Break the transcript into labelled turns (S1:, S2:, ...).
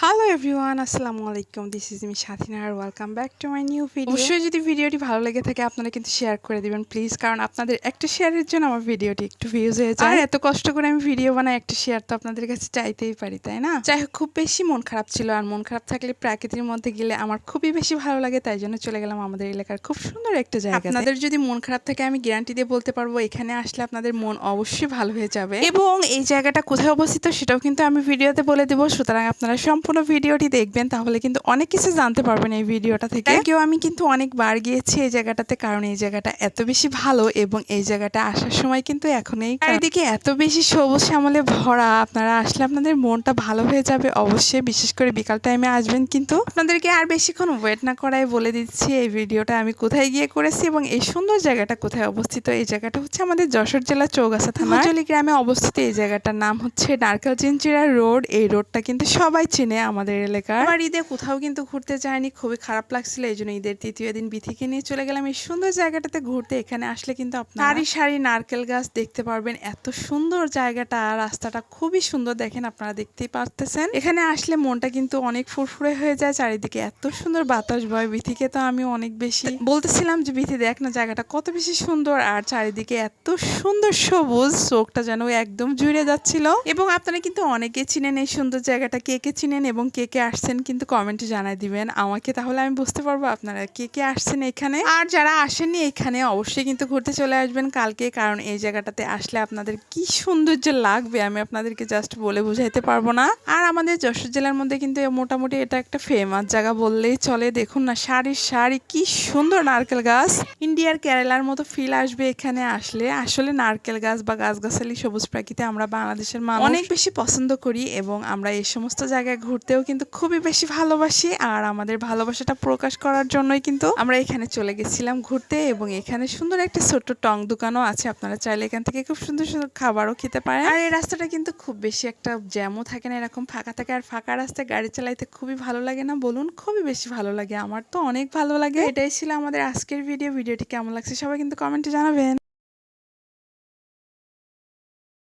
S1: Hello everyone, আসসালামু আলাইকুম। This is me Sathina আর welcome back to my new video. অবশ্যই যদি ভিডিওটি ভালো লেগে থাকে আপনারা কিন্তু শেয়ার করে দিবেন প্লিজ, কারণ আপনাদের একটা শেয়ারের জন্য আমার ভিডিওটি একটু ভিউজ হয়ে যায়। আর এত কষ্ট করে আমি ভিডিও বানাই, একটা শেয়ার তো আপনাদের কাছে চাইতেই পারি, তাই না? যাই হোক, খুব বেশি মন খারাপ ছিল, আর মন খারাপ থাকলে প্রাকৃতির মধ্যে গেলে আমার খুবই বেশি ভালো লাগে, তাই জন্য চলে গেলাম আমাদের এলাকার খুব সুন্দর একটা জায়গা। আপনাদের যদি মন খারাপ থাকে আমি গ্যারান্টি দিয়ে বলতে পারবো এখানে আসলে আপনাদের মন অবশ্যই ভালো হয়ে যাবে। এবং এই জায়গাটা কোথায় অবস্থিত সেটাও কিন্তু আমি ভিডিওতে বলে দেবো, সুতরাং আপনারা সম্পূর্ণ ভিডিওটি দেখবেন, তাহলে কিন্তু অনেক কিছু জানতে পারবেন এই ভিডিওটা থেকে। কেউ আমি কিন্তু অনেকবার গিয়েছি এই জায়গাটাতে, কারণ এই জায়গাটা এত বেশি ভালো এবং এই জায়গাটা আসার সময় কিন্তু এখনই চারিদিকে এত বেশি সবুজ শ্যামলে ভরা। আপনারা আসলে আপনাদের মনটা ভালো হয়ে যাবে অবশ্যই, বিশেষ করে বিকাল টাইমে আসবেন। কিন্তু আপনাদেরকে আর বেশিক্ষণ ওয়েট না করাই বলে দিচ্ছি এই ভিডিওটা আমি কোথায় গিয়ে করেছি এবং এই সুন্দর জায়গাটা কোথায় অবস্থিত। এই জায়গাটা হচ্ছে আমাদের যশোর জেলা চৌগাছা থানা মজলি গ্রামে অবস্থিত। এই জায়গাটার নাম হচ্ছে নারকেল চিনচিড়া রোড। এই রোডটা কিন্তু সবাই চেনে আমাদের এলাকার। আমার ঈদে কোথাও কিন্তু ঘুরতে যায়নি, খুবই খারাপ লাগছিল, এই জন্য ঈদের তৃতীয় দিন বিথিকে নিয়ে চলে গেলাম এই সুন্দর জায়গাটাতে ঘুরতে। এখানে আসলে কিন্তু আপনার সারি সারি নারকেল গাছ দেখতে পারবেন, এত সুন্দর জায়গাটা, রাস্তাটা খুবই সুন্দর, দেখেন আপনারা দেখতেই পারতেছেন। এখানে আসলে মনটা কিন্তু অনেক ফুরফুরে হয়ে যায়, চারিদিকে এত সুন্দর বাতাস বয়। বিথিকে তো আমি অনেক বেশি বলতেছিলাম যে বিথি দেখ না জায়গাটা কত বেশি সুন্দর, আর চারিদিকে এত সুন্দর সবুজ, চোখটা যেন একদম জুড়ে যাচ্ছিল। এবং আপনারা কিন্তু অনেকে চিনেন এই সুন্দর জায়গাটা, কে কে চিনেন এবং কে কে আসছেন কিন্তু কমেন্টে জানাই দিবেন আমাকে, তাহলে আমি বুঝতে পারবো আপনারা কে কে আসছেন এখানে। আর যারা আসেননি এখানে অবশ্যই কিন্তু ঘুরতে চলে আসবেন কালকে, কারণ এই জায়গাটাতে আসলে আপনাদের কি সৌন্দর্য লাগবে আমি আপনাদেরকে জাস্ট বলে বুঝাইতে পারবো না। আর আমাদের যশোর জেলার মধ্যে কিন্তু মোটামুটি এটা একটা ফেমাস জায়গা বললেই চলে। দেখুন না, সারি সারি কি সুন্দর নারকেল গাছ, ইন্ডিয়ার কেরালার মতো ফিল আসবে এখানে আসলে। আসলে নারকেল গাছ বা গাছগাছালি সবুজ প্রাকৃতি আমরা বাংলাদেশের মানুষ অনেক বেশি পছন্দ করি এবং আমরা এই সমস্ত জায়গায় ঘুরতেও কিন্তু খুবই বেশি ভালোবাসি। আর আমাদের ভালোবাসাটা প্রকাশ করার জন্যই কিন্তু আমরা এখানে চলে গেছিলাম ঘুরতে। এবং এখানে সুন্দর একটা ছোট্ট টং দোকানও আছে, আপনারা চাইলে এখান থেকে খুব সুন্দর সুন্দর খাবারও খেতে পারেন। আর এই রাস্তাটা কিন্তু খুব বেশি একটা জ্যামও থাকে না, এরকম ফাঁকা থাকে। আর ফাঁকা রাস্তায় গাড়ি চালাইতে খুবই ভালো লাগে না বলুন? খুবই বেশি ভালো লাগে, আমার তো অনেক ভালো লাগে। এটাই ছিল আমাদের আজকের ভিডিওটি কেমন লাগছে সবাই কিন্তু কমেন্টে জানাবেন।